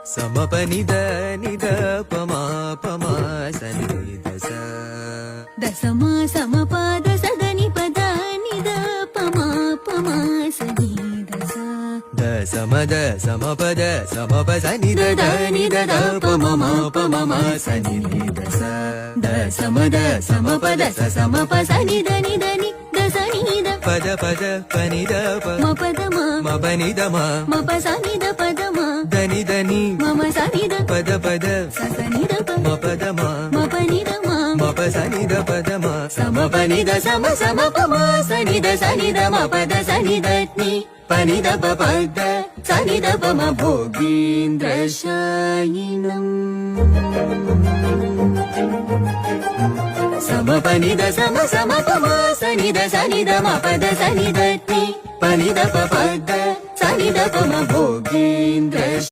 సమపనిద నిద పమా పమా సని దస దశమా సమపాద సదని పద నిద పమా పమా సని దశ దశమద సమపద సమప సని దద నిద పమమ పమమ సని దస దశమద సమపద సమప సని దని దని దసని ద పద పద పనిద మపదమ మపనిదమ మపసనిద పదమ దని దని మమ సనిద పద పద ససనిద మపదమ మపనిదమ మప సనిద పదమ సమపనిద సమ సమపమ సనిద సనిద మపద సనిదత్ని పనిద పద సనిద పమ భోగీంద్రశాయినం సమపనిద సమ సమపమ సనిద సనిద మపద సనిదత్ని పనిద పద సనిద పమ భోగీంద్ర